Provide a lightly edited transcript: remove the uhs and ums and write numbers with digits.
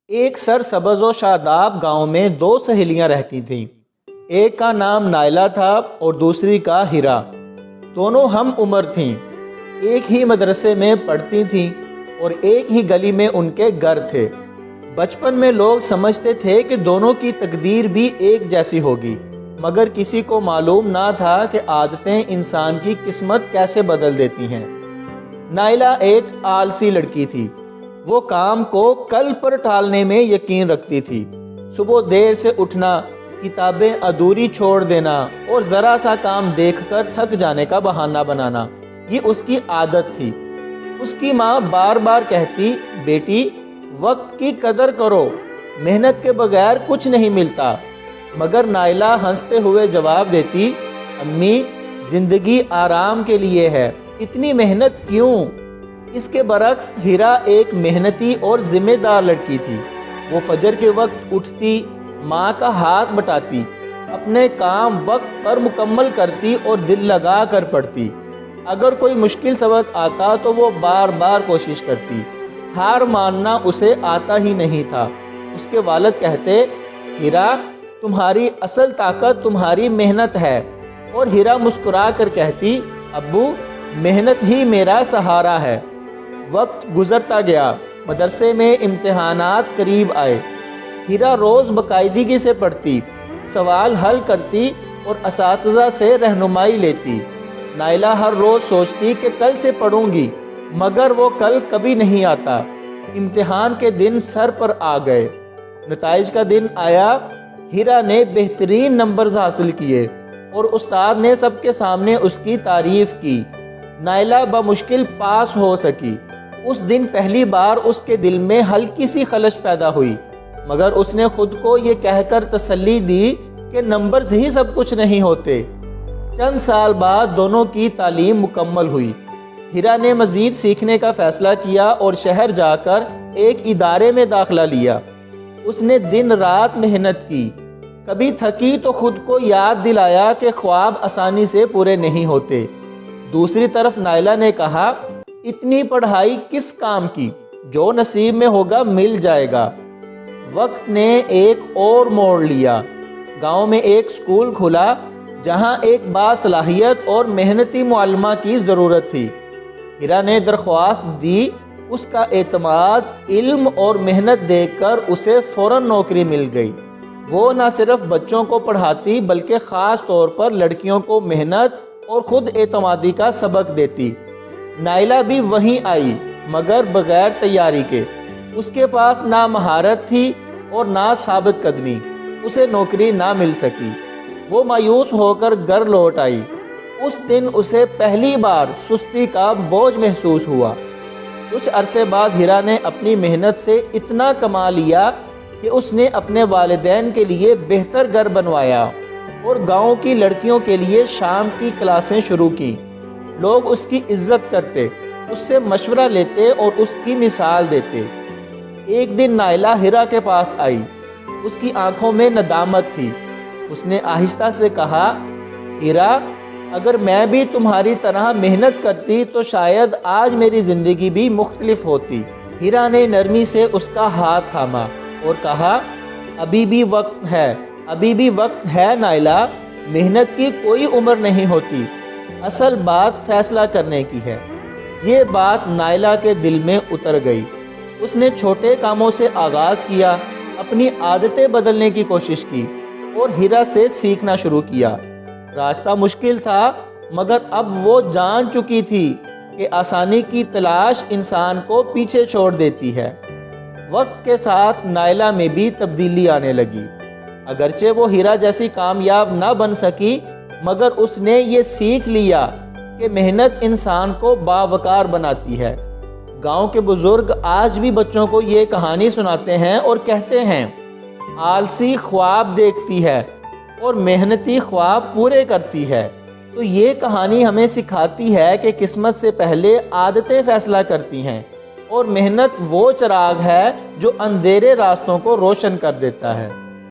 ایک سرسبز و شاداب گاؤں میں دو سہیلیاں رہتی تھیں۔ ایک کا نام نائلہ تھا اور دوسری کا ہیرا۔ دونوں ہم عمر تھیں، ایک ہی مدرسے میں پڑھتی تھیں اور ایک ہی گلی میں ان کے گھر تھے۔ بچپن میں لوگ سمجھتے تھے کہ دونوں کی تقدیر بھی ایک جیسی ہوگی، مگر کسی کو معلوم نہ تھا کہ عادتیں انسان کی قسمت کیسے بدل دیتی ہیں۔ نائلہ ایک آلسی لڑکی تھی۔ وہ کام کو کل پر ٹالنے میں یقین رکھتی تھی۔ صبح دیر سے اٹھنا، کتابیں ادھوری چھوڑ دینا اور ذرا سا کام دیکھ کر تھک جانے کا بہانہ بنانا، یہ اس کی عادت تھی۔ اس کی ماں بار بار کہتی، بیٹی وقت کی قدر کرو، محنت کے بغیر کچھ نہیں ملتا، مگر نائلہ ہنستے ہوئے جواب دیتی، امی زندگی آرام کے لیے ہے، اتنی محنت کیوں؟ اس کے برعکس ہیرا ایک محنتی اور ذمہ دار لڑکی تھی۔ وہ فجر کے وقت اٹھتی، ماں کا ہاتھ بٹاتی، اپنے کام وقت پر مکمل کرتی اور دل لگا کر پڑھتی۔ اگر کوئی مشکل سبق آتا تو وہ بار بار کوشش کرتی۔ ہار ماننا اسے آتا ہی نہیں تھا۔ اس کے والد کہتے، ہیرا تمہاری اصل طاقت تمہاری محنت ہے، اور ہیرا مسکرا کر کہتی، ابو محنت ہی میرا سہارا ہے۔ وقت گزرتا گیا، مدرسے میں امتحانات قریب آئے۔ ہیرا روز باقاعدگی سے پڑھتی، سوال حل کرتی اور اساتذہ سے رہنمائی لیتی۔ نائلہ ہر روز سوچتی کہ کل سے پڑھوں گی، مگر وہ کل کبھی نہیں آتا۔ امتحان کے دن سر پر آ گئے۔ نتائج کا دن آیا۔ ہیرا نے بہترین نمبرز حاصل کیے اور استاد نے سب کے سامنے اس کی تعریف کی۔ نائلہ بمشکل پاس ہو سکی۔ اس دن پہلی بار اس کے دل میں ہلکی سی خلش پیدا ہوئی، مگر اس نے خود کو یہ کہہ کر تسلی دی کہ نمبرز ہی سب کچھ نہیں ہوتے۔ چند سال بعد دونوں کی تعلیم مکمل ہوئی۔ ہیرا نے مزید سیکھنے کا فیصلہ کیا اور شہر جا کر ایک ادارے میں داخلہ لیا۔ اس نے دن رات محنت کی، کبھی تھکی تو خود کو یاد دلایا کہ خواب آسانی سے پورے نہیں ہوتے۔ دوسری طرف نائلہ نے کہا، اتنی پڑھائی کس کام کی، جو نصیب میں ہوگا مل جائے گا۔ وقت نے ایک اور موڑ لیا۔ گاؤں میں ایک اسکول کھلا جہاں ایک باصلاحیت اور محنتی معلمہ کی ضرورت تھی۔ ہیرا نے درخواست دی، اس کا اعتماد، علم اور محنت دیکھ کر اسے فوراً نوکری مل گئی۔ وہ نہ صرف بچوں کو پڑھاتی بلکہ خاص طور پر لڑکیوں کو محنت اور خود اعتمادی کا سبق دیتی۔ نائلہ بھی وہیں آئی، مگر بغیر تیاری کے۔ اس کے پاس نہ مہارت تھی اور نہ ثابت قدمی۔ اسے نوکری نہ مل سکی۔ وہ مایوس ہو کر گھر لوٹ آئی۔ اس دن اسے پہلی بار سستی کا بوجھ محسوس ہوا۔ کچھ عرصے بعد ہیرا نے اپنی محنت سے اتنا کما لیا کہ اس نے اپنے والدین کے لیے بہتر گھر بنوایا اور گاؤں کی لڑکیوں کے لیے شام کی کلاسیں شروع کی۔ لوگ اس کی عزت کرتے، اس سے مشورہ لیتے اور اس کی مثال دیتے۔ ایک دن نائلہ ہیرا کے پاس آئی۔ اس کی آنکھوں میں ندامت تھی۔ اس نے آہستہ سے کہا، ہیرا اگر میں بھی تمہاری طرح محنت کرتی تو شاید آج میری زندگی بھی مختلف ہوتی۔ ہیرا نے نرمی سے اس کا ہاتھ تھاما اور کہا، ابھی بھی وقت ہے، ابھی بھی وقت ہے نائلہ، محنت کی کوئی عمر نہیں ہوتی، اصل بات فیصلہ کرنے کی ہے۔ یہ بات نائلہ کے دل میں اتر گئی۔ اس نے چھوٹے کاموں سے آغاز کیا، اپنی عادتیں بدلنے کی کوشش کی اور ہیرا سے سیکھنا شروع کیا۔ راستہ مشکل تھا، مگر اب وہ جان چکی تھی کہ آسانی کی تلاش انسان کو پیچھے چھوڑ دیتی ہے۔ وقت کے ساتھ نائلہ میں بھی تبدیلی آنے لگی۔ اگرچہ وہ ہیرا جیسی کامیاب نہ بن سکی، مگر اس نے یہ سیکھ لیا کہ محنت انسان کو باوقار بناتی ہے۔ گاؤں کے بزرگ آج بھی بچوں کو یہ کہانی سناتے ہیں اور کہتے ہیں، آلسی خواب دیکھتی ہے اور محنتی خواب پورے کرتی ہے۔ تو یہ کہانی ہمیں سکھاتی ہے کہ قسمت سے پہلے عادتیں فیصلہ کرتی ہیں، اور محنت وہ چراغ ہے جو اندھیرے راستوں کو روشن کر دیتا ہے۔